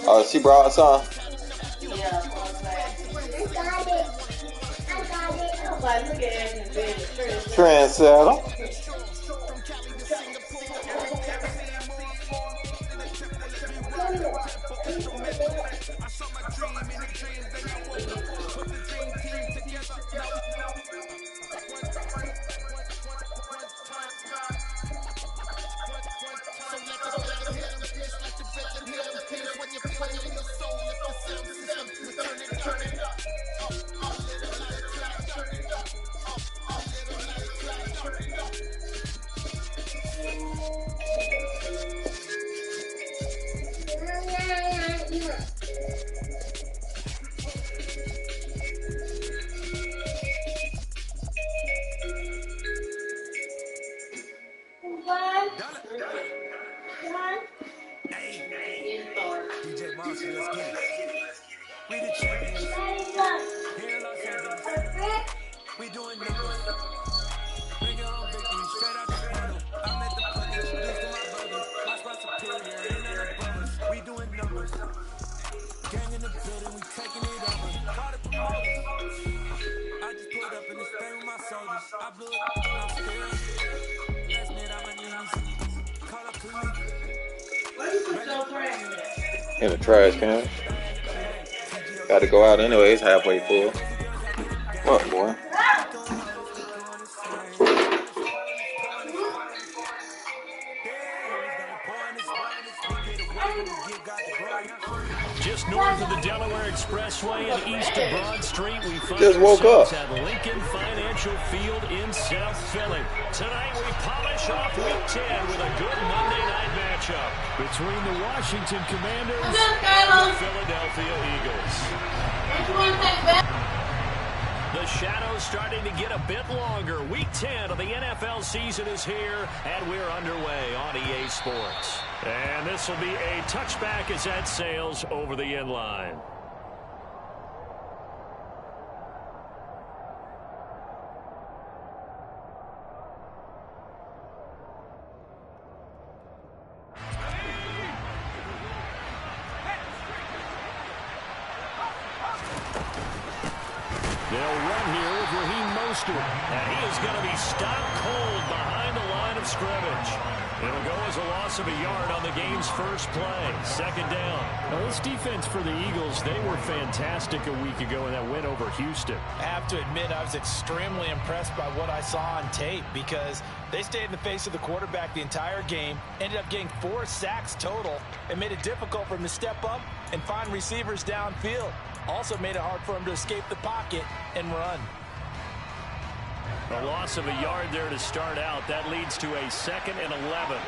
Oh, she brought some. Yeah, I got it. I got it. I was like, look at Ashton being a Trendsetter. DJ Monster, let's get it. We the champions. Here in Los Angeles. We doing numbers. Bring your own victory straight out the portal. I'm at the punch. This to my brother. My spot superior. Ain't none above us. We doing numbers. Gang in the building. We taking it over. Call it promoters. I just pulled up in this thing with my soldiers. I blew it and I'm scared. Last minute on my knees. Call up to me. Where you put your trash at? In the trash can. Got to go out anyways, halfway full. What, boy? Just north of the Delaware Expressway and east of Broad Street, we find Just woke up at Lincoln Financial Field in South Philly. Tonight we polish off Week 10 with a good Monday night matchup between the Washington Commanders and the Philadelphia Eagles. The shadow's starting to get a bit longer. Week 10 of the NFL season is here, and we're underway on EA Sports. And this will be a touchback as that sails over the end line. They'll run here with Raheem Mostert, and he is going to be stopped cold behind the line of scrimmage. It'll go as a loss of a yard on the game's first play. Second down. Now, this defense for the Eagles, they were fantastic a week ago in that win over Houston. I have to admit, I was extremely impressed by what I saw on tape because they stayed in the face of the quarterback the entire game, ended up getting 4 sacks total, and made it difficult for him to step up and find receivers downfield. Also made it hard for him to escape the pocket and run. A loss of a yard there to start out. That leads to a 2nd and 11.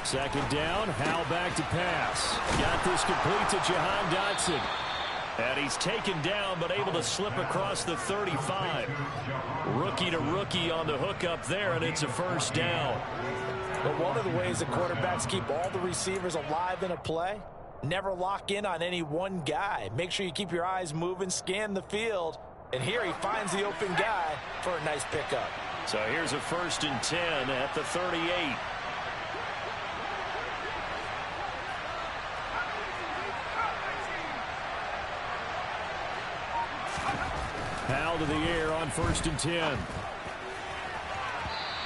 Second down, Howell back to pass. Got this complete to Jahan Dotson. And he's taken down but able to slip across the 35. Rookie to rookie on the hookup there, and it's a first down. But one of the ways that quarterbacks keep all the receivers alive in a play, never lock in on any one guy. Make sure you keep your eyes moving, scan the field. And here he finds the open guy for a nice pickup. So here's a 1st and 10 at the 38. Howell to the air on 1st and 10.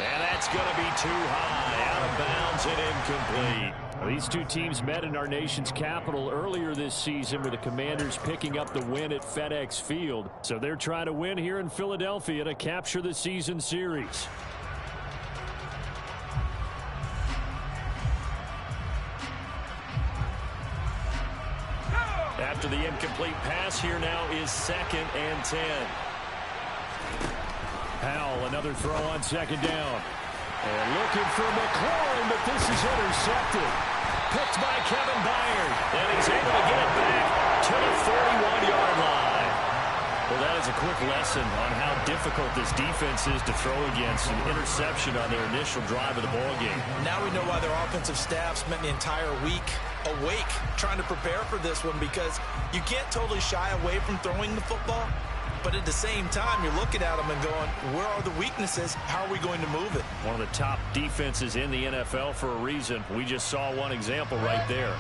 And that's going to be too high, out of bounds and incomplete. Well, these two teams met in our nation's capital earlier this season with the Commanders picking up the win at FedEx Field. So they're trying to win here in Philadelphia to capture the season series. After the incomplete pass, here now is 2nd and 10. Howell, another throw on 2nd down. And looking for McLaurin, but this is intercepted. Picked by Kevin Byard. And he's able to get it back to the 41-yard line. Well, that is a quick lesson on how difficult this defense is to throw against. An interception on their initial drive of the ballgame. Now we know why their offensive staff spent the entire week awake trying to prepare for this one, because you can't totally shy away from throwing the football. But at the same time, you're looking at them and going, where are the weaknesses? How are we going to move it? One of the top defenses in the NFL for a reason. We just saw one example right there.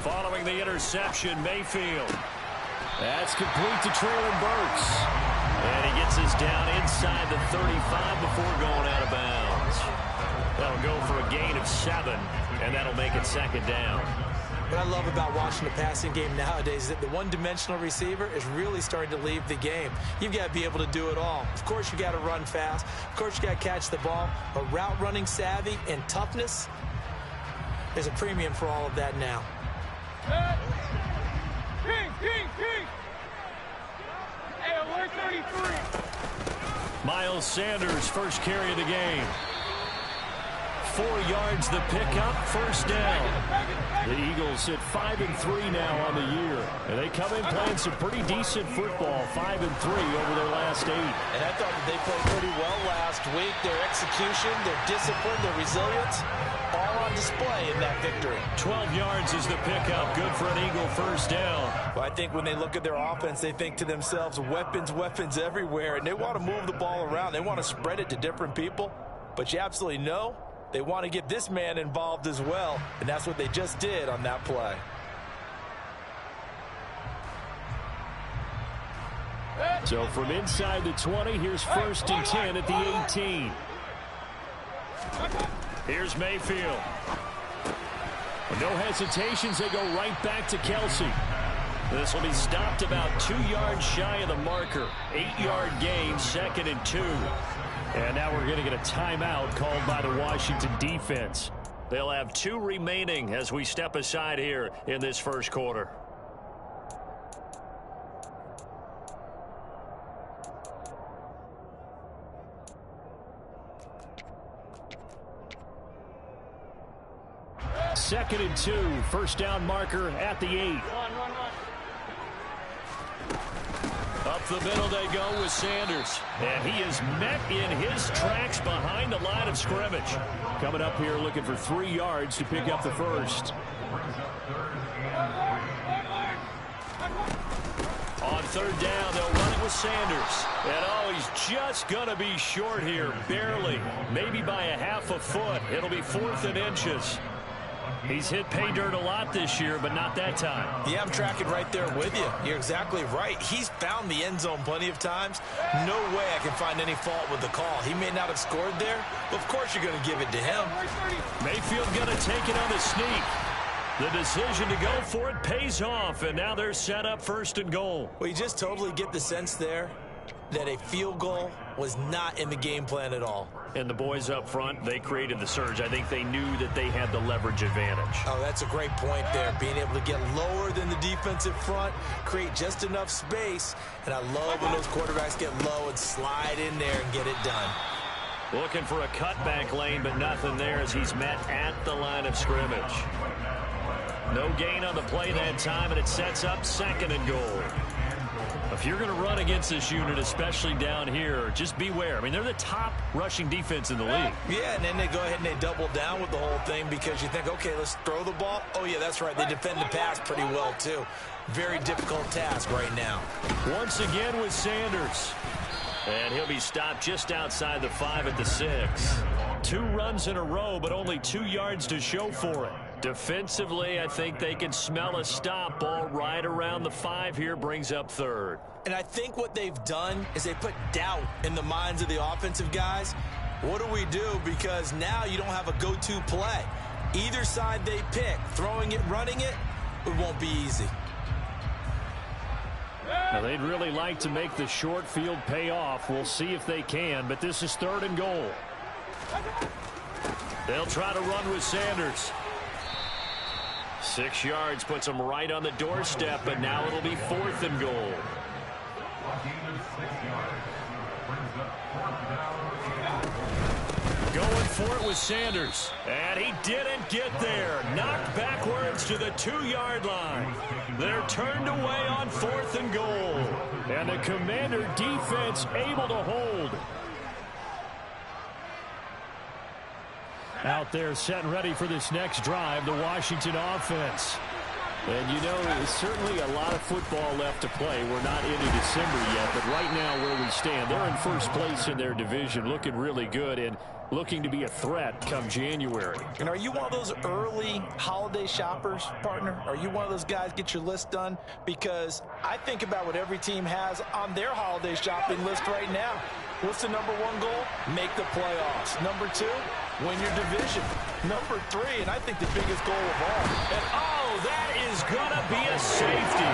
Following the interception, Mayfield. That's complete to Treylon Burks. And he gets us down inside the 35 before going out of bounds. That'll go for a gain of 7, and that'll make it second down. What I love about watching the passing game nowadays is that the one-dimensional receiver is really starting to leave the game. You've got to be able to do it all. Of course, you got to run fast. Of course, you got to catch the ball. But route running savvy and toughness, there's a premium for all of that now. Miles Sanders, first carry of the game. 4 yards the pickup, first down. The Eagles at 5-3 now on the year. And they come in playing some pretty decent football, 5-3 over their last 8. And I thought that they played pretty well last week. Their execution, their discipline, their resilience, all on display in that victory. 12 yards is the pickup, good for an Eagle first down. Well, I think when they look at their offense, they think to themselves, weapons, weapons everywhere. And they want to move the ball around. They want to spread it to different people. But you absolutely know they want to get this man involved as well, and that's what they just did on that play. So from inside the 20, here's first and 10 at the 18. Here's Mayfield. No hesitations, they go right back to Kelsey. This will be stopped about 2 yards shy of the marker. 8-yard gain, 2nd and 2. And now we're going to get a timeout called by the Washington defense. They'll have 2 remaining as we step aside here in this first quarter. Second and 2, first down marker at the 8. Up the middle they go with Sanders. And he is met in his tracks behind the line of scrimmage. Coming up here looking for 3 yards to pick up the first. On third down, they'll run it with Sanders. And oh, he's just going to be short here, barely. Maybe by a half a foot. It'll be 4th and inches. He's hit pay dirt a lot this year, but not that time. Yeah, I'm tracking right there with you. You're exactly right. He's found the end zone plenty of times. No way I can find any fault with the call. He may not have scored there, but of course you're going to give it to him. Mayfield going to take it on the sneak. The decision to go for it pays off, and now they're set up 1st and goal. Well, you just totally get the sense there that a field goal was not in the game plan at all. And the boys up front, they created the surge. I think they knew that they had the leverage advantage. Oh, that's a great point there. Being able to get lower than the defensive front, create just enough space. And I love when those quarterbacks get low and slide in there and get it done. Looking for a cutback lane, but nothing there as he's met at the line of scrimmage. No gain on the play that time, and it sets up 2nd and goal. If you're going to run against this unit, especially down here, just beware. I mean, they're the top rushing defense in the league. Yeah, and then they go ahead and they double down with the whole thing because you think, okay, let's throw the ball. Oh, yeah, that's right. They defend the pass pretty well, too. Very difficult task right now. Once again with Sanders. And he'll be stopped just outside the 5 at the 6. 2 runs in a row, but only 2 yards to show for it. Defensively, I think they can smell a stop. Ball right around the 5 here, brings up 3rd. And I think what they've done is they put doubt in the minds of the offensive guys. What do we do? Because now you don't have a go-to play. Either side they pick, throwing it, running it, it won't be easy. Now, they'd really like to make the short field pay off. We'll see if they can, but this is 3rd and goal. They'll try to run with Sanders. 6 yards puts them right on the doorstep, but now it'll be 4th and goal. Going for it with Sanders. And he didn't get there. Knocked backwards to the 2-yard line. They're turned away on 4th and goal. And the Commander defense able to hold. Out there set and ready for this next drive, the Washington offense. And you know, there's certainly a lot of football left to play. We're not into December yet, but right now where we stand, they're in first place in their division, looking really good and looking to be a threat come January. And are you one of those early holiday shoppers, partner? Are you one of those guys get your list done? Because I think about what every team has on their holiday shopping list right now. What's the number one goal? Make the playoffs. Number two, win your division. Number three, and I think the biggest goal of all. And oh, that is going to be a safety.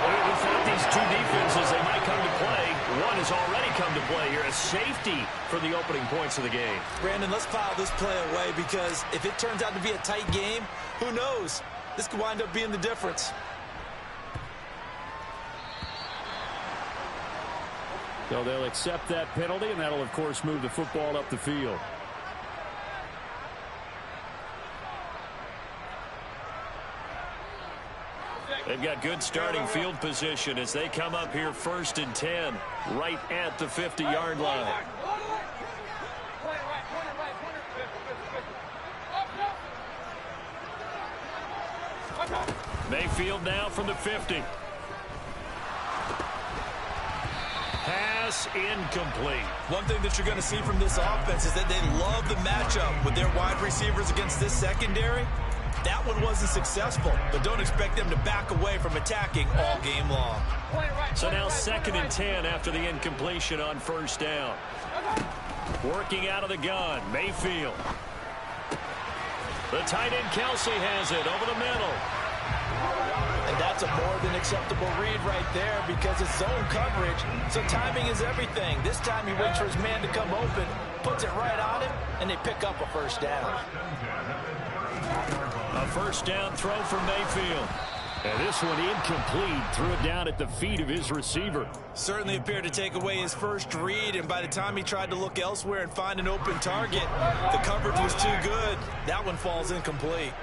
Well, we thought these two defenses, they might come to play. One has already come to play here. A safety for the opening points of the game. Brandon, let's file this play away because if it turns out to be a tight game, who knows? This could wind up being the difference. So they'll accept that penalty, and that'll, of course, move the football up the field. They've got good starting field position as they come up here 1st and 10, right at the 50-yard line. Mayfield now from the 50. Pass incomplete. One thing that you're going to see from this offense is that they love the matchup with their wide receivers against this secondary. That one wasn't successful, but don't expect them to back away from attacking all game long. So now 2nd and 10 after the incompletion on 1st down. Working out of the gun, Mayfield. The tight end Kelsey has it over the middle. And that's a more than acceptable read right there because it's zone coverage, so timing is everything. This time he waits for his man to come open, puts it right on him, and they pick up a 1st down. A 1st down throw for Mayfield. And this one incomplete. Threw it down at the feet of his receiver. Certainly appeared to take away his first read, and by the time he tried to look elsewhere and find an open target, the coverage was too good. That one falls incomplete.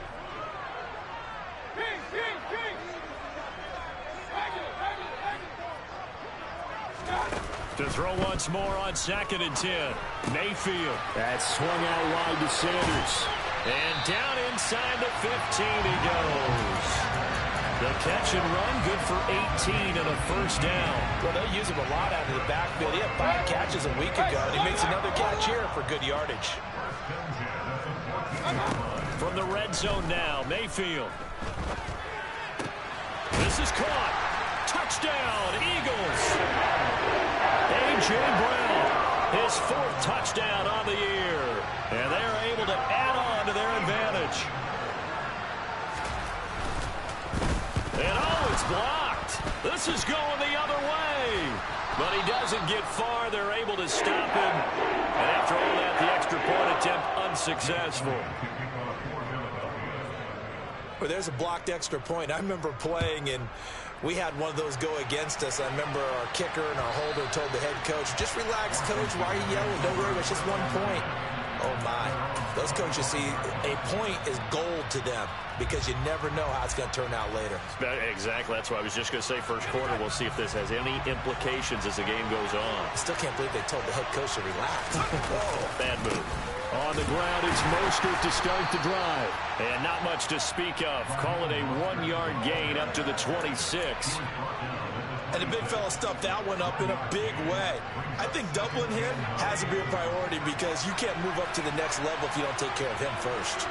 To throw once more on 2nd and 10. Mayfield. That swung out wide to Sanders. And down inside the 15 he goes. The catch and run, good for 18 and a 1st down. Well, they use him a lot out of the backfield. He had 5 catches a week ago, and he makes another catch here for good yardage. From the red zone now, Mayfield. This is caught. Touchdown, Eagles. A.J. Brown, his 4th touchdown on the year. And they're able to add on to their advantage. And oh, it's blocked. This is going the other way. But he doesn't get far. They're able to stop him. And after all that, the extra point attempt unsuccessful. Well, there's a blocked extra point. I remember playing, and we had one of those go against us. I remember our kicker and our holder told the head coach, just relax, coach. Why are you yelling? Don't worry, it's just 1 point. Oh, my. Those coaches see a point is gold to them because you never know how it's going to turn out later. Exactly. That's why I was just going to say 1st quarter. We'll see if this has any implications as the game goes on. I still can't believe they told the head coach to relax. Whoa, bad move. On the ground, it's Mostert to start the drive. And not much to speak of. Call it a 1-yard gain up to the 26. And the big fella stuffed that one up in a big way. I think doubling him has to be a priority because you can't move up to the next level if you don't take care of him first.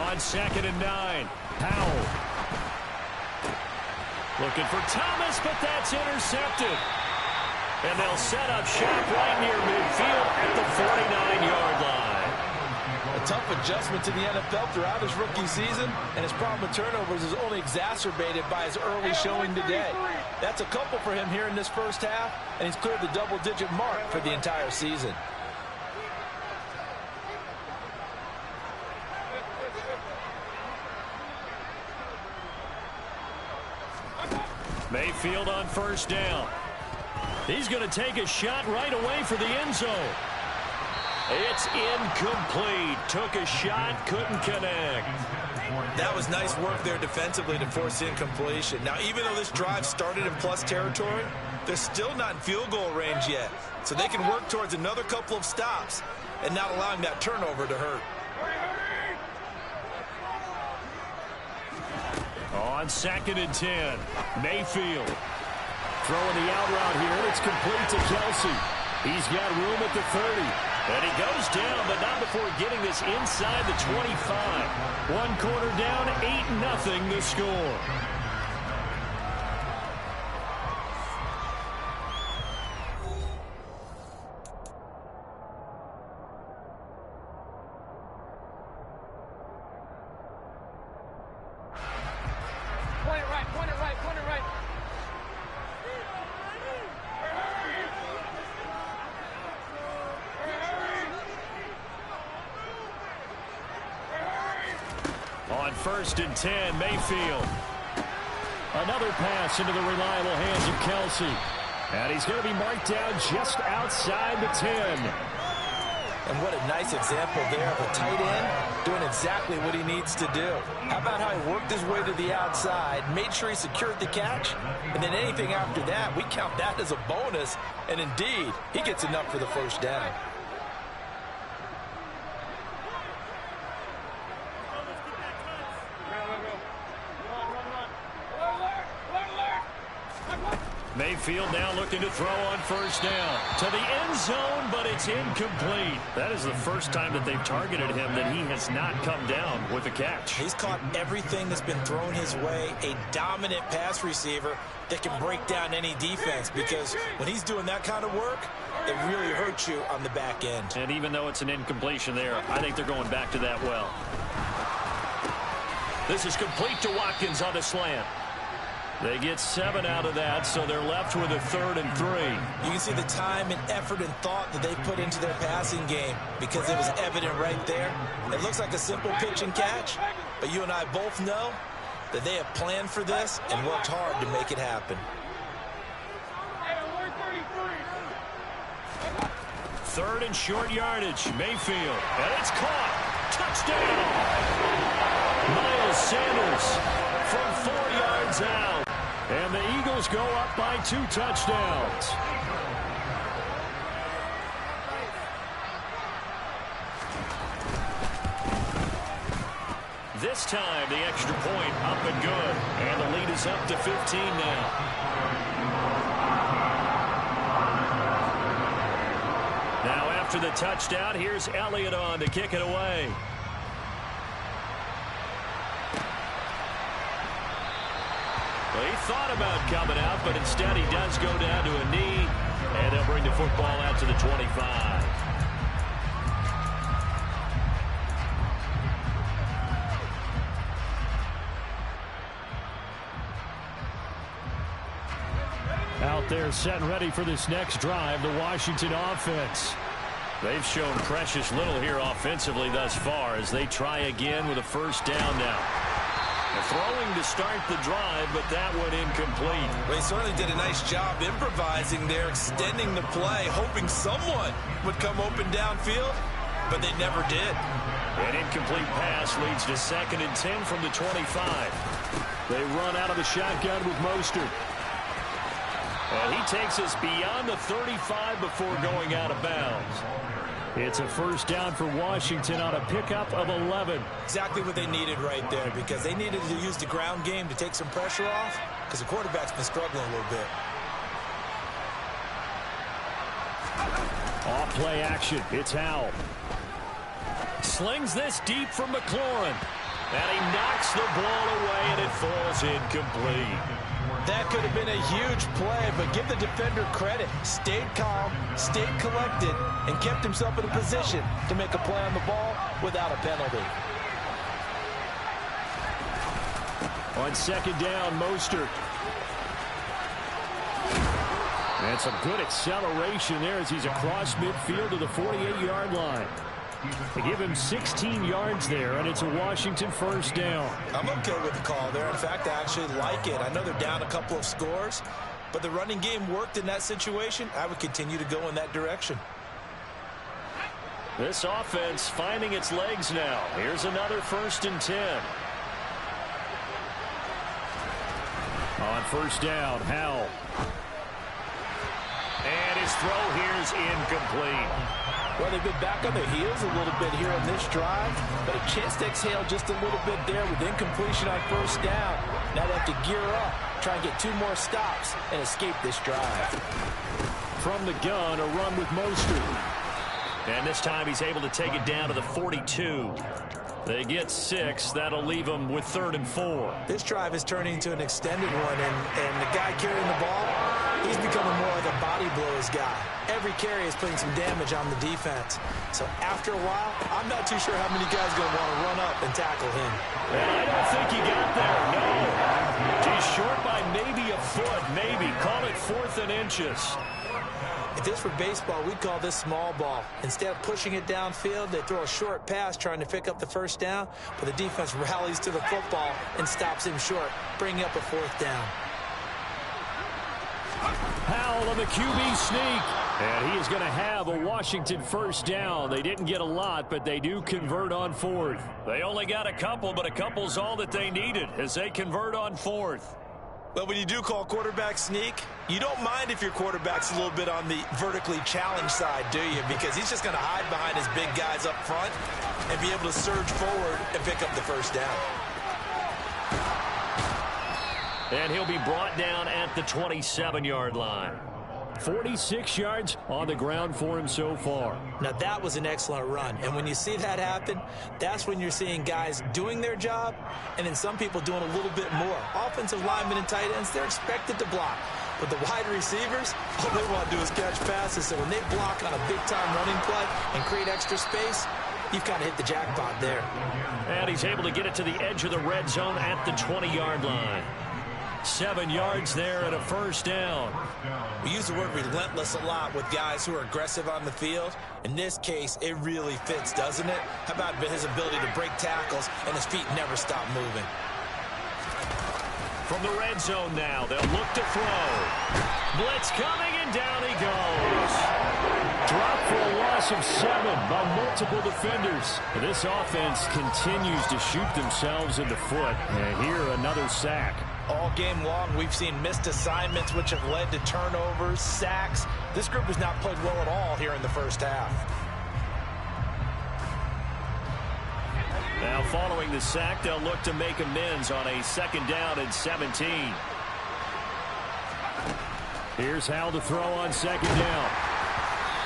On 2nd and 9, Powell. Looking for Thomas, but that's intercepted. And they'll set up shop right near midfield at the 49-yard line. A tough adjustment to the NFL throughout his rookie season, and his problem with turnovers is only exacerbated by his early showing today. That's a couple for him here in this 1st half, and he's cleared the double-digit mark for the entire season. Mayfield on 1st down. He's going to take a shot right away for the end zone. It's incomplete. Took a shot, couldn't connect. That was nice work there defensively to force incompletion. Now, even though this drive started in plus territory, they're still not in field goal range yet. So they can work towards another couple of stops and not allowing that turnover to hurt. On 2nd and 10, Mayfield. Throwing the out route here, and it's complete to Kelce. He's got room at the 30. And he goes down, but not before getting this inside the 25. One quarter down, 8-0 the score. Point it right, point it right, point it right. On 1st and 10, Mayfield. Another pass into the reliable hands of Kelce. And he's going to be marked down just outside the 10. And what a nice example there of a tight end doing exactly what he needs to do. How about how he worked his way to the outside, made sure he secured the catch, and then anything after that, we count that as a bonus. And indeed, he gets enough for the first down. Mayfield now looking to throw on 1st down. To the end zone, but it's incomplete. That is the first time that they've targeted him that he has not come down with a catch. He's caught everything that's been thrown his way. A dominant pass receiver that can break down any defense, because when he's doing that kind of work, it really hurts you on the back end. And even though it's an incompletion there, I think they're going back to that well. This is complete to Watkins on the slant. They get 7 out of that, so they're left with a 3rd and 3. You can see the time and effort and thought that they put into their passing game, because it was evident right there. It looks like a simple pitch and catch, but you and I both know that they have planned for this and worked hard to make it happen. 3rd and short yardage, Mayfield, and it's caught. Touchdown! Miles Sanders from 4 yards out. And the Eagles go up by 2 touchdowns. This time, the extra point up and good. And the lead is up to 15 now. Now, after the touchdown, here's Elliott on to kick it away. Well, he thought about coming out, but instead he does go down to a knee, and they'll bring the football out to the 25. Out there set and ready for this next drive, the Washington offense. They've shown precious little here offensively thus far as they try again with a 1st down now. Throwing to start the drive, but that went incomplete. Well, he certainly did a nice job improvising there, extending the play, hoping someone would come open downfield, but they never did. An incomplete pass leads to 2nd and 10 from the 25. They run out of the shotgun with Mostert. And he takes us beyond the 35 before going out of bounds. It's a 1st down for Washington on a pickup of 11. Exactly what they needed right there, because they needed to use the ground game to take some pressure off, because the quarterback's been struggling a little bit. Off play action. It's Howell. Slings this deep from McLaurin. And he knocks the ball away, and it falls incomplete. That could have been a huge play, but give the defender credit. Stayed calm, stayed collected, and kept himself in a position to make a play on the ball without a penalty. On 2nd down, Mostert. And some good acceleration there as he's across midfield to the 48-yard line. They give him 16 yards there, and it's a Washington 1st down. I'm okay with the call there. In fact, I actually like it. I know they're down a couple of scores, but the running game worked in that situation. I would continue to go in that direction. This offense finding its legs now. Here's another 1st and 10. On 1st down, Howell. And his throw here is incomplete. Well, they've been back on their heels a little bit here on this drive, but a chance to exhale just a little bit there with incompletion on 1st down. Now they have to gear up, try and get 2 more stops, and escape this drive. From the gun, a run with Mostert. And this time he's able to take it down to the 42. They get 6. That'll leave them with 3rd and 4. This drive is turning into an extended one, and the guy carrying the ball, he's becoming more like a body blows guy. Every carry is putting some damage on the defense. So after a while, I'm not too sure how many guys are going to want to run up and tackle him. And I don't think he got there, no. He's short by maybe a foot, maybe. Call it 4th and inches. If this were baseball, we'd call this small ball. Instead of pushing it downfield, they throw a short pass trying to pick up the 1st down, but the defense rallies to the football and stops him short, bringing up a 4th down. Howell on the QB sneak. And he is going to have a Washington 1st down. They didn't get a lot, but they do convert on 4th. They only got a couple, but a couple's all that they needed as they convert on 4th. But when you do call quarterback sneak, you don't mind if your quarterback's a little bit on the vertically challenged side, do you? Because he's just going to hide behind his big guys up front and be able to surge forward and pick up the 1st down. And he'll be brought down at the 27-yard line. 46 yards on the ground for him so far. Now, that was an excellent run. And when you see that happen, that's when you're seeing guys doing their job and then some people doing a little bit more. Offensive linemen and tight ends, they're expected to block. But the wide receivers, all they want to do is catch passes. So when they block on a big-time running play and create extra space, you've kind of hit the jackpot there. And he's able to get it to the edge of the red zone at the 20-yard line. 7 yards there and a 1st down. We use the word relentless a lot with guys who are aggressive on the field. In this case, it really fits, doesn't it? How about his ability to break tackles and his feet never stop moving? From the red zone now, they'll look to throw. Blitz coming, and down he goes. Drop for a loss of 7 by multiple defenders. This offense continues to shoot themselves in the foot. And here, another sack. All game long, we've seen missed assignments, which have led to turnovers, sacks. This group has not played well at all here in the 1st half. Now, following the sack, they'll look to make amends on a 2nd down and 17. Here's Howell to throw on 2nd down.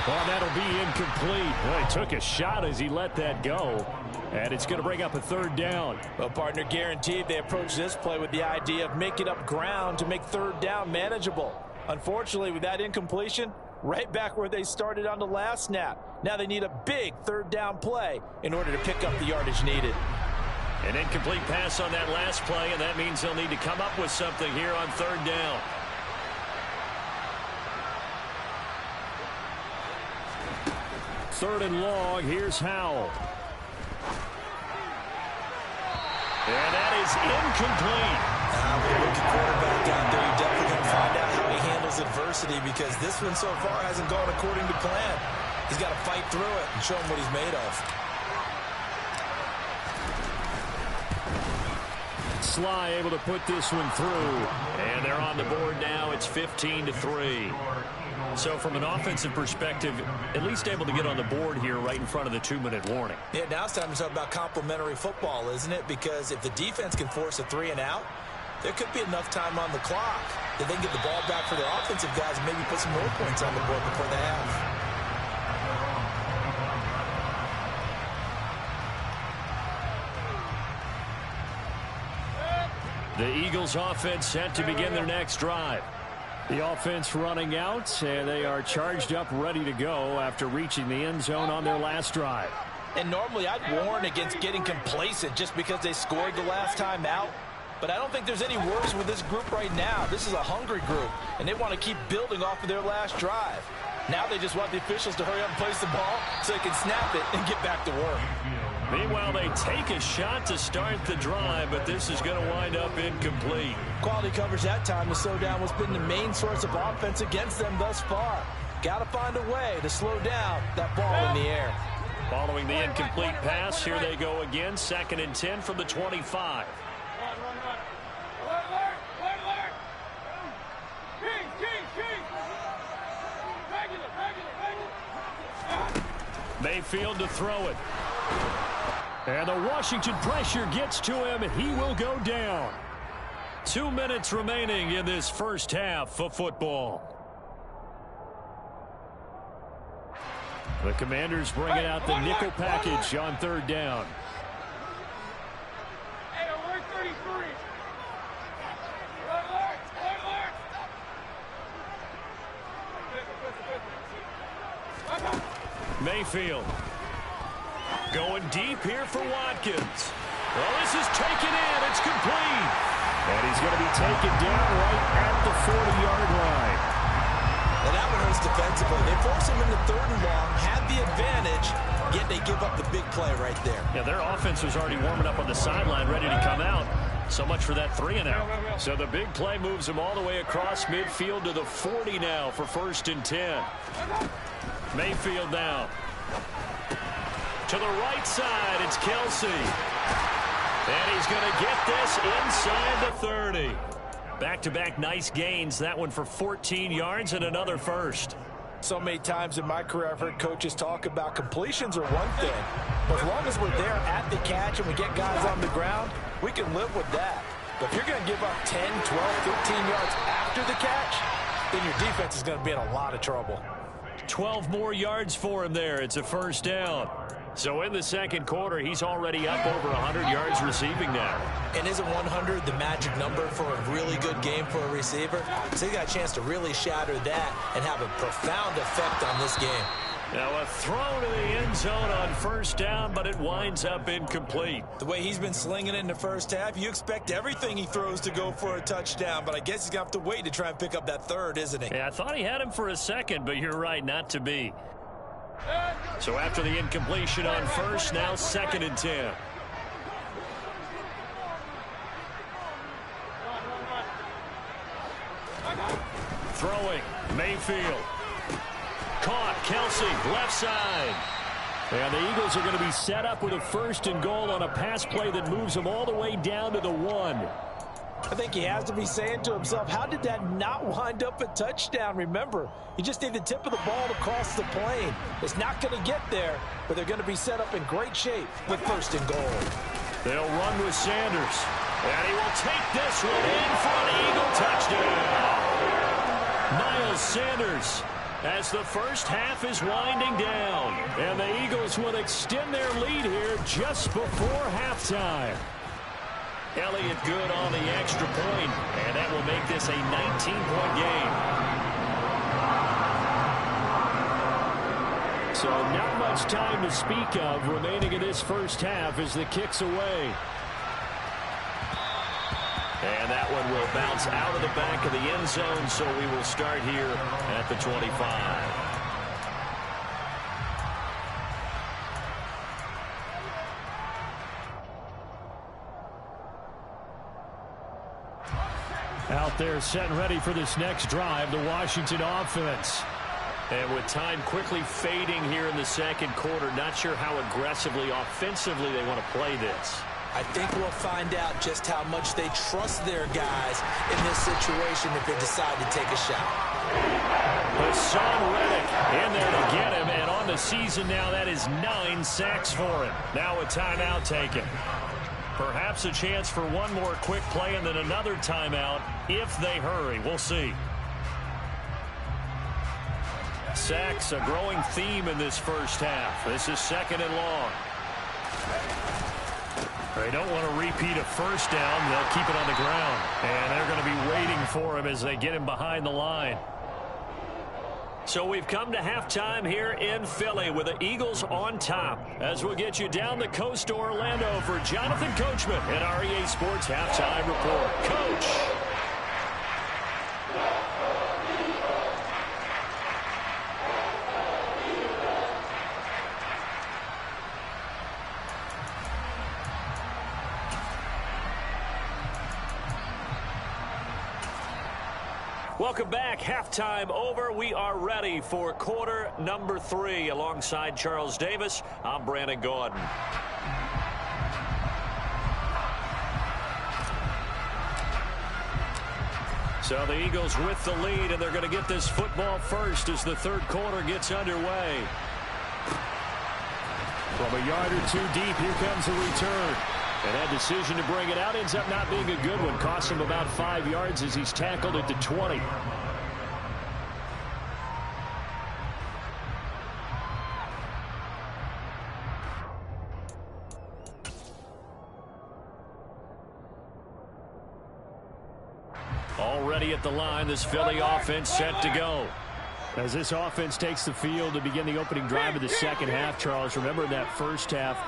Well, that'll be incomplete. Well, he took a shot as he let that go. And it's going to bring up a 3rd down. Well, partner, guaranteed they approach this play with the idea of making up ground to make 3rd down manageable. Unfortunately, with that incompletion, right back where they started on the last snap. Now they need a big 3rd down play in order to pick up the yardage needed. An incomplete pass on that last play, and that means they'll need to come up with something here on 3rd down. Third and long, here's Howell. And that is incomplete. With a rookie quarterback out there, you're definitely going to find out how he handles adversity because this one so far hasn't gone according to plan. He's got to fight through it and show him what he's made of. Sly able to put this one through. And they're on the board now. It's 15-3. So from an offensive perspective, at least able to get on the board here right in front of the 2-minute warning. Yeah, now it's time to talk about complementary football, isn't it? Because if the defense can force a 3 and out, there could be enough time on the clock that they can get the ball back for their offensive guys and maybe put some more points on the board before the half. The Eagles offense set to begin their next drive. The offense running out, and they are charged up, ready to go after reaching the end zone on their last drive. And normally I'd warn against getting complacent just because they scored the last time out. But I don't think there's any worries with this group right now. This is a hungry group, and they want to keep building off of their last drive. Now they just want the officials to hurry up and place the ball so they can snap it and get back to work. Meanwhile, they take a shot to start the drive, but this is going to wind up incomplete. Quality coverage that time to slow down what's been the main source of offense against them thus far. Got to find a way to slow down that ball in the air. Following the incomplete pass, here they go again. 2nd and 10 from the 25. Mayfield to throw it. And the Washington pressure gets to him, and he will go down. 2 minutes remaining in this first half of football. The Commanders bringing out the nickel package on third down. Mayfield going deep here for Watkins. Well, this is taken in. It's complete. And he's going to be taken down right at the 40-yard line. And that one hurts defensively. They force him into third and long, had the advantage, yet they give up the big play right there. Yeah, their offense was already warming up on the sideline, ready to come out. So much for that 3-and-out. So the big play moves him all the way across midfield to the 40 now for 1st and 10. Mayfield now. To the right side, it's Kelsey. And he's going to get this inside the 30. Back-to-back nice gains. That one for 14 yards and another first. So many times in my career I've heard coaches talk about completions are one thing. But as long as we're there at the catch and we get guys on the ground, we can live with that. But if you're going to give up 10, 12, 15 yards after the catch, then your defense is going to be in a lot of trouble. 12 more yards for him there. It's a first down. So in the second quarter, he's already up over 100 yards receiving now. And isn't 100 the magic number for a really good game for a receiver? So he got a chance to really shatter that and have a profound effect on this game. Now a throw to the end zone on first down, but it winds up incomplete. The way he's been slinging it in the first half, you expect everything he throws to go for a touchdown, but I guess he's going to have to wait to try and pick up that third, isn't he? Yeah, I thought he had him for a second, but you're right, not to be. So after the incompletion on first, now 2nd and 10. Throwing, Mayfield. Caught, Kelsey, left side. And the Eagles are going to be set up with a 1st and goal on a pass play that moves them all the way down to the 1. I think he has to be saying to himself, how did that not wind up a touchdown? Remember, you just need the tip of the ball to cross the plane. It's not going to get there, but they're going to be set up in great shape with 1st and goal. They'll run with Sanders. And he will take this one in for an Eagle touchdown. Miles Sanders, as the first half is winding down. And the Eagles will extend their lead here just before halftime. Elliott good on the extra point, and that will make this a 19-point game. So not much time to speak of remaining in this first half as the kick's away. And that one will bounce out of the back of the end zone, so we will start here at the 25. Out there set and ready for this next drive, the Washington offense. And with time quickly fading here in the second quarter, not sure how aggressively, offensively they want to play this. I think we'll find out just how much they trust their guys in this situation if they decide to take a shot. Hassan Reddick in there to get him, and on the season now, that is 9 sacks for him. Now a timeout taken. Perhaps a chance for one more quick play and then another timeout if they hurry. We'll see. Sacks, a growing theme in this first half. This is 2nd and long. They don't want to repeat a first down. They'll keep it on the ground. And they're going to be waiting for him as they get him behind the line. So we've come to halftime here in Philly with the Eagles on top. As we'll get you down the coast to Orlando for Jonathan Coachman at our EA Sports Halftime Report. Coach. Welcome back. Halftime over. We are ready for quarter number 3. Alongside Charles Davis, I'm Brandon Gaudin. So the Eagles with the lead, and they're going to get this football first as the third quarter gets underway. From a yard or two deep, here comes a return. And that decision to bring it out ends up not being a good one. Costs him about 5 yards as he's tackled at the 20. Already at the line, this Philly offense set to go. As this offense takes the field to begin the opening drive of the second half, Charles, remember that first half,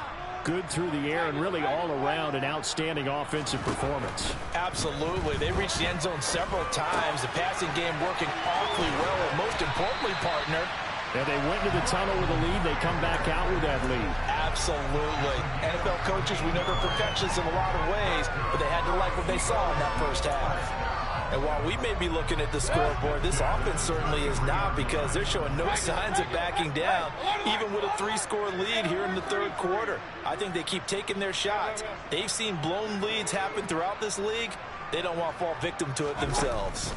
good through the air and really all around an outstanding offensive performance. Absolutely. They reached the end zone several times. The passing game working awfully well, and most importantly, partner. And they went to the tunnel with a lead. They come back out with that lead. Absolutely. NFL coaches, we know they're perfectionists in a lot of ways, but they had to like what they saw in that first half. And while we may be looking at the scoreboard, this offense certainly is not, because they're showing no signs of backing down, even with a 3-score lead here in the third quarter. I think they keep taking their shots. They've seen blown leads happen throughout this league. They don't want to fall victim to it themselves.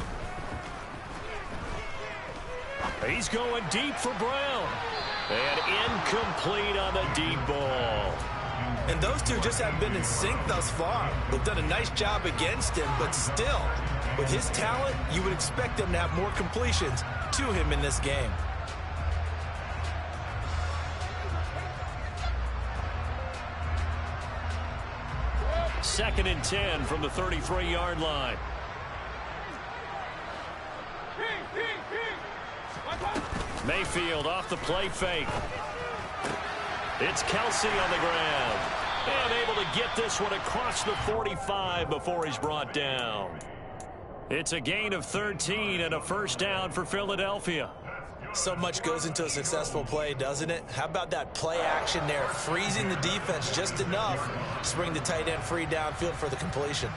He's going deep for Brown. And incomplete on the deep ball. And those two just have been in sync thus far. They've done a nice job against him, but still, with his talent, you would expect them to have more completions to him in this game. Second and 10 from the 33-yard line. Mayfield off the play fake. It's Kelsey on the ground. And able to get this one across the 45 before he's brought down. It's a gain of 13 and a first down for Philadelphia. So much goes into a successful play, doesn't it? How about that play action there, freezing the defense just enough to bring the tight end free downfield for the completion.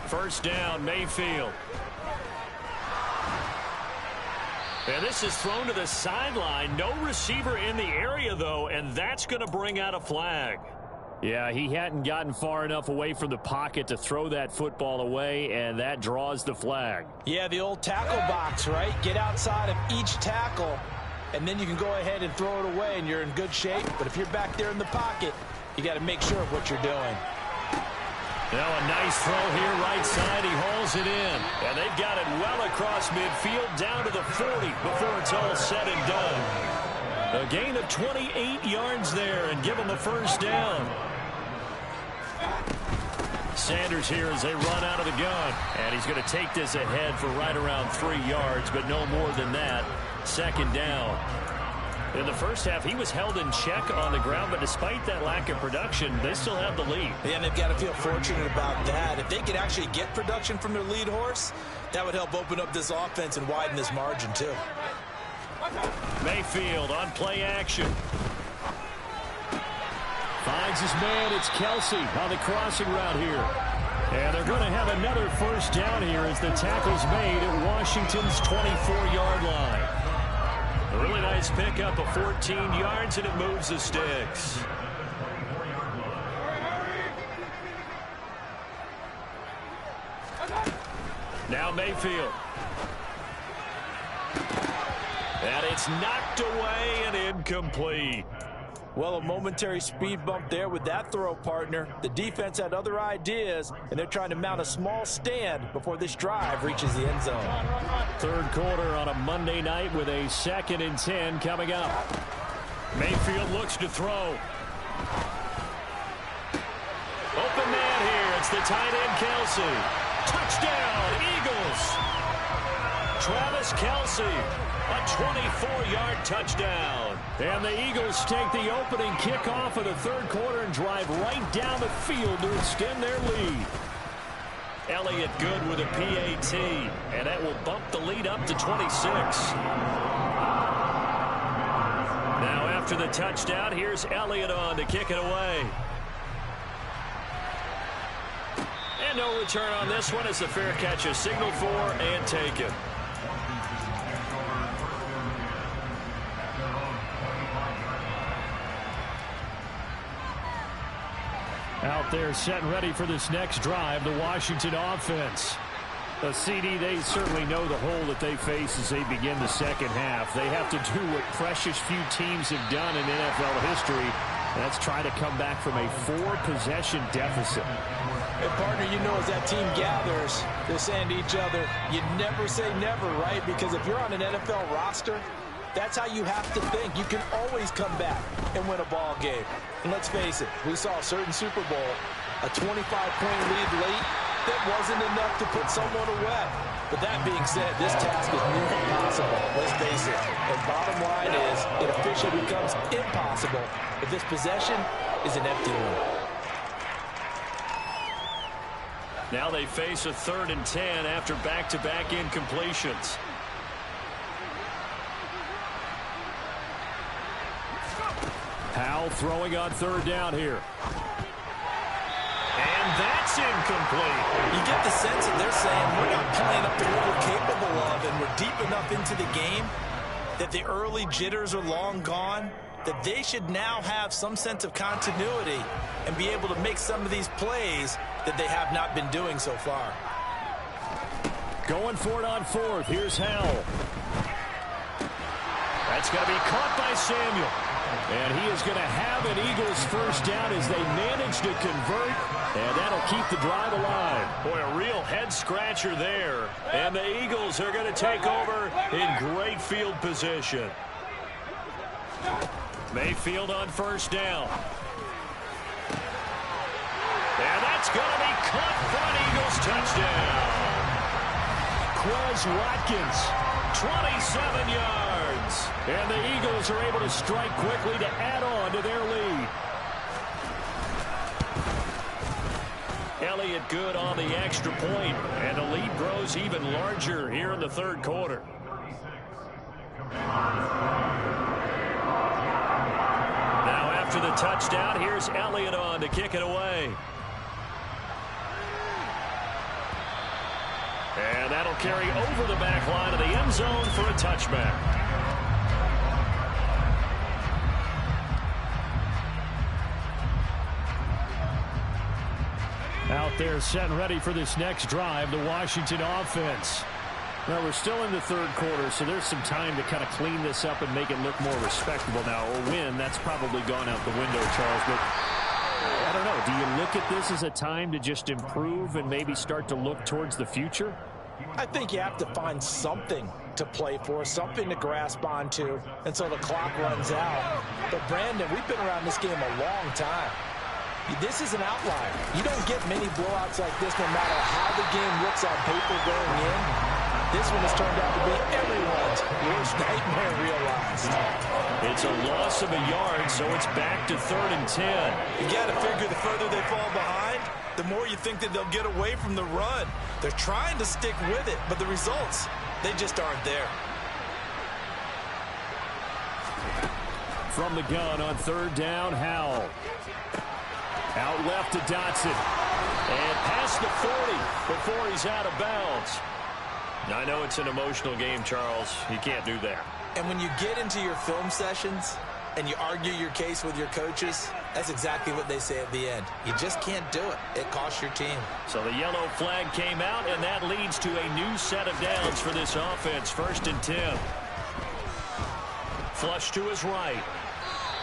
First down, Mayfield. And this is thrown to the sideline. No receiver in the area, though, and that's going to bring out a flag. Yeah, he hadn't gotten far enough away from the pocket to throw that football away, and that draws the flag. Yeah, the old tackle box, right? Get outside of each tackle, and then you can go ahead and throw it away, and you're in good shape. But if you're back there in the pocket, you got to make sure of what you're doing. Now a nice throw here right side. He hauls it in. And they've got it well across midfield down to the 40 before it's all said and done. A gain of 28 yards there and give them a first down. Sanders here as they run out of the gun. And he's going to take this ahead for right around 3 yards, but no more than that. Second down. In the first half, he was held in check on the ground, but despite that lack of production, they still have the lead. Yeah, and they've got to feel fortunate about that. If they could actually get production from their lead horse, that would help open up this offense and widen this margin, too. Mayfield on play action. Finds his man. It's Kelsey on the crossing route here. And they're going to have another first down here as the tackle's made at Washington's 24-yard line. A really nice pickup of 14 yards, and it moves the sticks. Now Mayfield. And it's knocked away and incomplete. Well, a momentary speed bump there with that throw, partner. The defense had other ideas, and they're trying to mount a small stand before this drive reaches the end zone. Third quarter on a Monday night with a 2nd and 10 coming up. Mayfield looks to throw. Open man here. It's the tight end, Kelsey. Touchdown, Eagles. Travis Kelsey. A 24-yard touchdown. And the Eagles take the opening kickoff of the third quarter and drive right down the field to extend their lead. Elliott good with a PAT, and that will bump the lead up to 26. Now after the touchdown, here's Elliott on to kick it away. And no return on this one as the fair catch is signaled for and taken. Out there set and ready for this next drive, the Washington offense. The CD, they certainly know the hole that they face as they begin the second half. They have to do what precious few teams have done in NFL history. That's try to come back from a 4-possession deficit. And partner, you know, as that team gathers, they're saying to each other, you never say never, right? Because if you're on an NFL roster, that's how you have to think. You can always come back and win a ball game. And let's face it, we saw a certain Super Bowl, a 25-point lead late, that wasn't enough to put someone away. But that being said, this task is nearly impossible. Let's face it. And bottom line is, it officially becomes impossible if this possession is an empty one. Now they face a 3rd and 10 after back-to-back incompletions. Powell throwing on 3rd down here. And that's incomplete. You get the sense that they're saying we're not playing up to what we're capable of, and we're deep enough into the game that the early jitters are long gone, that they should now have some sense of continuity and be able to make some of these plays that they have not been doing so far. Going for it on 4th. Here's Howell. That's going to be caught by Samuel. And he is going to have an Eagles first down as they manage to convert, and that'll keep the drive alive. Boy, a real head-scratcher there. And the Eagles are going to take over in great field position. Mayfield on 1st down. And that's going to be caught for an Eagles touchdown. Quez Watkins, 27 yards. And the Eagles are able to strike quickly to add on to their lead. Elliott good on the extra point, and the lead grows even larger here in the 3rd quarter. Now after the touchdown, here's Elliott on to kick it away. And that'll carry over the back line of the end zone for a touchback. Out there set and ready for this next drive, the Washington offense. Now, we're still in the 3rd quarter, so there's some time to kind of clean this up and make it look more respectable now. Or win, that's probably gone out the window, Charles. But I don't know. Do you look at this as a time to just improve and maybe start to look towards the future? I think you have to find something to play for, something to grasp onto until the clock runs out. But, Brandon, we've been around this game a long time. This is an outlier. You don't get many blowouts like this no matter how the game looks on paper going in. This one has turned out to be everyone's worst nightmare realized. It's a loss of a yard, so it's back to 3rd and 10. You got to figure the further they fall behind, the more you think that they'll get away from the run. They're trying to stick with it, but the results, they just aren't there. From the gun on 3rd down, Howell. Out left to Dotson. And past the 40 before he's out of bounds. I know it's an emotional game, Charles. You can't do that. And when you get into your film sessions and you argue your case with your coaches, that's exactly what they say at the end. You just can't do it. It costs your team. So the yellow flag came out, and that leads to a new set of downs for this offense. 1st and 10. Flush to his right.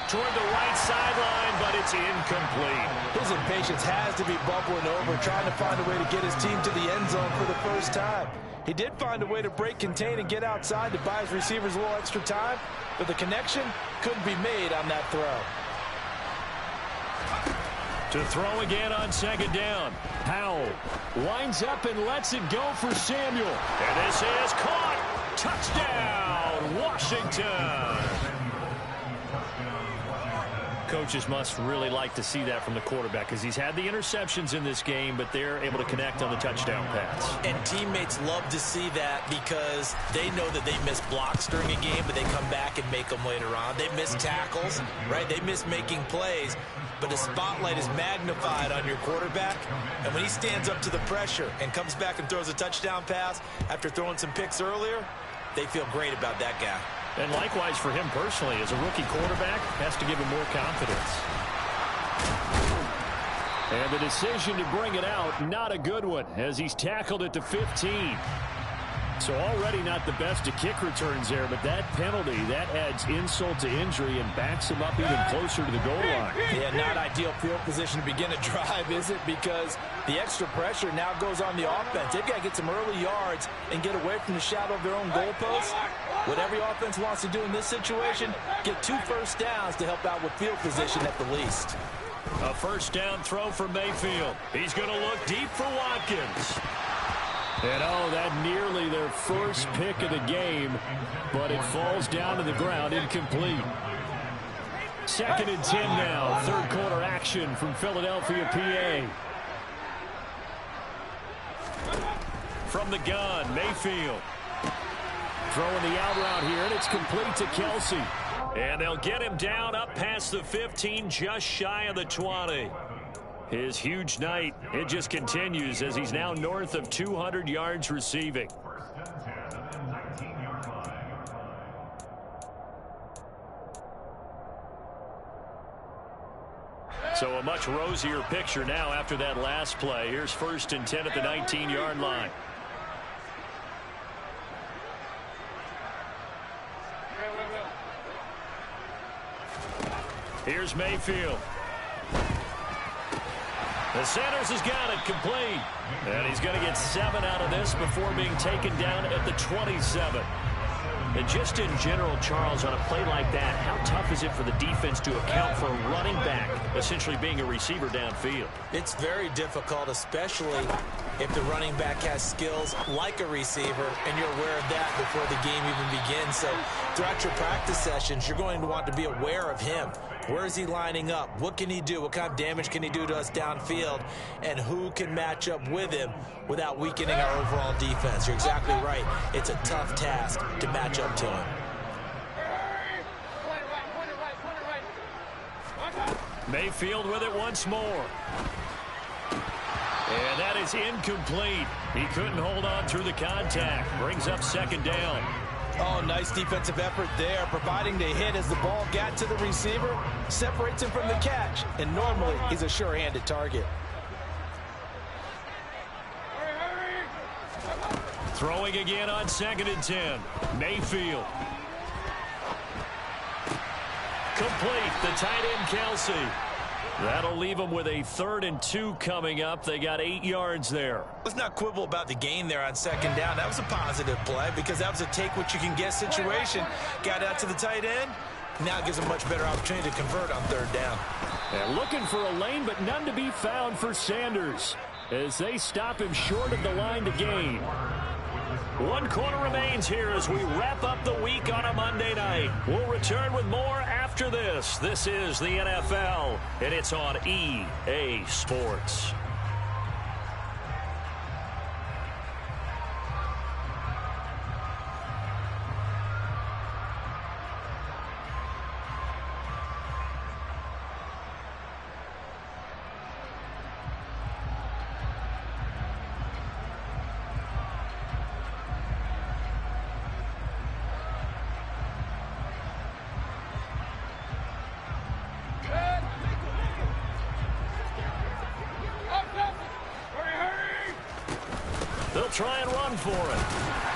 Toward the right sideline, but it's incomplete. His impatience has to be bubbling over, trying to find a way to get his team to the end zone for the first time. He did find a way to break, contain, and get outside to buy his receivers a little extra time, but the connection couldn't be made on that throw. To throw again on 2nd down. Powell winds up and lets it go for Samuel. And this is caught. Touchdown, Washington. Coaches must really like to see that from the quarterback because he's had the interceptions in this game, but they're able to connect on the touchdown pass. And teammates love to see that because they know that they miss blocks during a game, but they come back and make them later on. They miss tackles, right? They miss making plays, but the spotlight is magnified on your quarterback. And when he stands up to the pressure and comes back and throws a touchdown pass after throwing some picks earlier, they feel great about that guy. And likewise for him personally, as a rookie quarterback, has to give him more confidence. And the decision to bring it out, not a good one, as he's tackled at the 15. So already not the best of kick returns there, but that penalty, that adds insult to injury and backs him up even closer to the goal line. Yeah, not ideal field position to begin a drive, is it? Because the extra pressure now goes on the offense. They've got to get some early yards and get away from the shadow of their own goalposts. What every offense wants to do in this situation, get 2 first downs to help out with field position at the least. A first down throw for Mayfield. He's going to look deep for Watkins. And that nearly their first pick of the game, but it falls down to the ground, incomplete. 2nd and 10 now, third quarter action from Philadelphia, PA. From the gun, Mayfield. Throwing the out route here, and it's complete to Kelsey. And they'll get him down up past the 15, just shy of the 20. His huge night, it just continues as he's now north of 200 yards receiving. So a much rosier picture now after that last play. Here's 1st and 10 at the 19-yard line. Here's Mayfield. The Sanders has got it complete. And he's going to get 7 out of this before being taken down at the 27. And just in general, Charles, on a play like that, how tough is it for the defense to account for a running back essentially being a receiver downfield? It's very difficult, especially if the running back has skills like a receiver, and you're aware of that before the game even begins. So throughout your practice sessions, you're going to want to be aware of him. Where is he lining up? What can he do? What kind of damage can he do to us downfield? And who can match up with him without weakening our overall defense? You're exactly right. It's a tough task to match up to him. Mayfield with it once more. And that is incomplete. He couldn't hold on through the contact. Brings up 2nd down. Oh, nice defensive effort there, providing the hit as the ball got to the receiver, separates him from the catch, and normally he's a sure-handed target. Throwing again on 2nd and 10. Mayfield. Complete, the tight end Kelsey. That'll leave them with a 3rd and 2 coming up. They got 8 yards there. Let's not quibble about the gain there on 2nd down. That was a positive play because that was a take-what-you-can-get situation. Got out to the tight end. Now it gives them a much better opportunity to convert on 3rd down. And looking for a lane, but none to be found for Sanders as they stop him short of the line to gain. 1 quarter remains here as we wrap up the week on a Monday night. We'll return with more after this. This is the NFL, and it's on EA Sports. Try and run for it.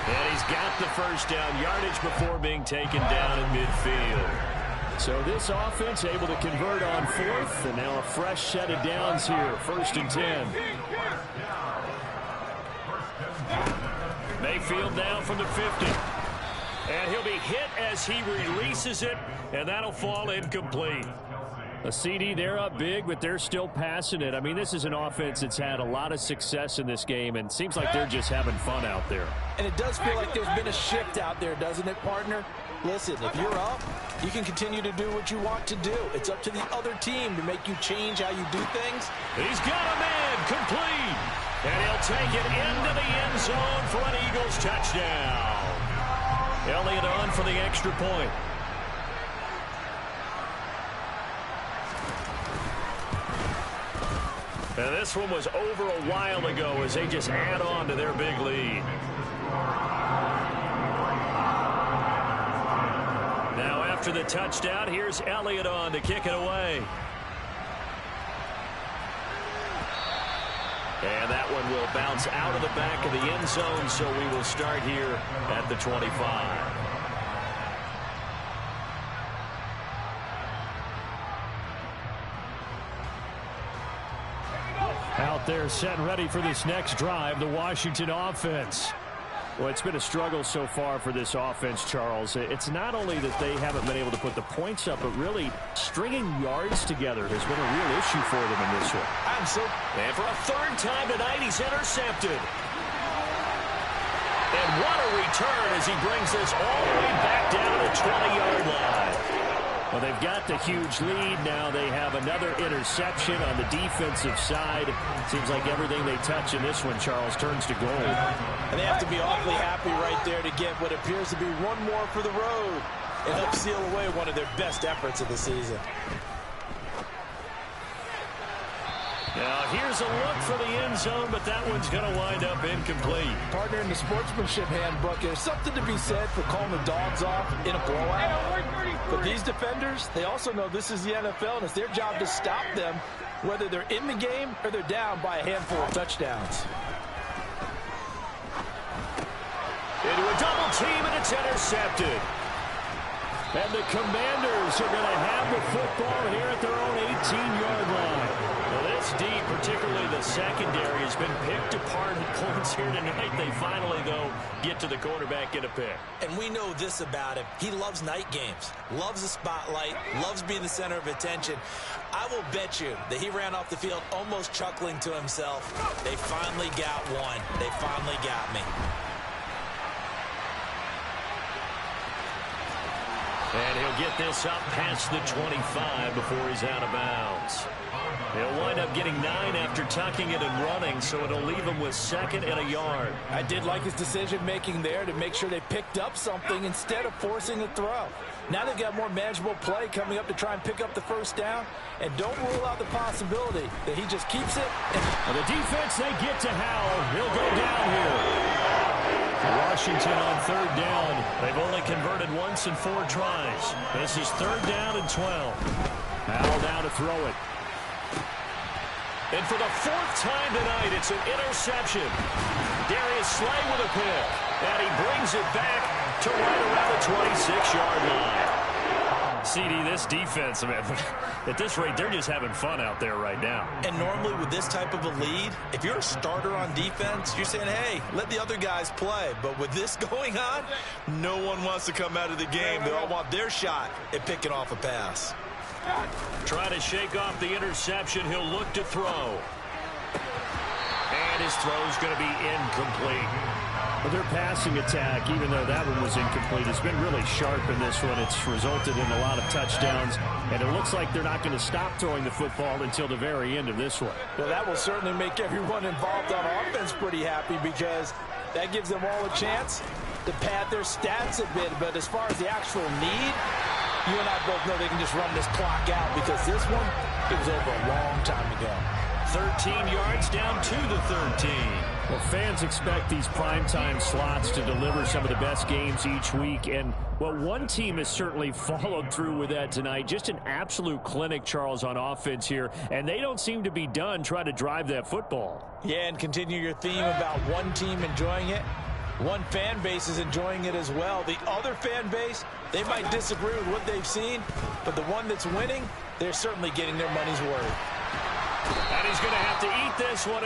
And he's got the first down yardage before being taken down in midfield. So this offense able to convert on 4th, and now a fresh set of downs here. 1st and 10. Mayfield down from the 50. And he'll be hit as he releases it, and that'll fall incomplete. A CD, they're up big, but they're still passing it. I mean, this is an offense that's had a lot of success in this game, and seems like they're just having fun out there. And it does feel like there's been a shift out there, doesn't it, partner? Listen, if you're up, you can continue to do what you want to do. It's up to the other team to make you change how you do things. He's got a man complete. And he'll take it into the end zone for an Eagles touchdown. Elliott on for the extra point. And this one was over a while ago as they just add on to their big lead. Now after the touchdown, here's Elliott on to kick it away. And that one will bounce out of the back of the end zone, so we will start here at the 25. Out there set and ready for this next drive, the Washington offense. Well, it's been a struggle so far for this offense, Charles. It's not only that they haven't been able to put the points up, but really stringing yards together has been a real issue for them in this one. And for a third time tonight, he's intercepted. And what a return as he brings this all the way back down to the 20-yard line. Well, they've got the huge lead. Now they have another interception on the defensive side. Seems like everything they touch in this one, Charles, turns to gold. And they have to be awfully happy right there to get what appears to be one more for the road and help seal away one of their best efforts of the season. Now, here's a look for the end zone, but that one's going to wind up incomplete. Partner, in the sportsmanship handbook, there's something to be said for calling the dogs off in a blowout. But these defenders, they also know this is the NFL, and it's their job to stop them, whether they're in the game or they're down by a handful of touchdowns. Into a double team, and it's intercepted. And the Commanders are going to have the football here at their own 18-yard line. Well, this deep, particularly the secondary, has been picked apart at points here tonight. They finally, though, get to the quarterback in a pick. And we know this about him. He loves night games, loves the spotlight, loves being the center of attention. I will bet you that he ran off the field almost chuckling to himself. They finally got one. They finally got me. And he'll get this up past the 25 before he's out of bounds. He'll wind up getting 9 after tucking it and running, so it'll leave him with 2nd and a yard. I did like his decision-making there to make sure they picked up something instead of forcing a throw. Now they've got more manageable play coming up to try and pick up the first down, and don't rule out the possibility that he just keeps it. Well, the defense, they get to Howell. He'll go down here. Washington on 3rd down. They've only converted once in 4 tries. This is 3rd down and 12. Howell down to throw it. And for the 4th time tonight, it's an interception. Darius Slay with a pick. And he brings it back to right around the 26-yard line. CD, this defense, man, at this rate, they're just having fun out there right now. And normally with this type of a lead, if you're a starter on defense, you're saying, hey, let the other guys play. But with this going on, no one wants to come out of the game. They all want their shot at picking off a pass. Trying to shake off the interception. He'll look to throw. And his throw's going to be incomplete. Well, their passing attack, even though that one was incomplete, has been really sharp in this one. It's resulted in a lot of touchdowns, and it looks like they're not going to stop throwing the football until the very end of this one. Well, that will certainly make everyone involved on offense pretty happy because that gives them all a chance to pad their stats a bit. But as far as the actual need, you and I both know they can just run this clock out because this one, it was over a long time ago. 13 yards down to the 13. Well, fans expect these primetime slots to deliver some of the best games each week. And, well, one team has certainly followed through with that tonight. Just an absolute clinic, Charles, on offense here. And they don't seem to be done trying to drive that football. Yeah, and continue your theme about one team enjoying it. One fan base is enjoying it as well. The other fan base, they might disagree with what they've seen, but the one that's winning, they're certainly getting their money's worth. And he's going to have to eat this one.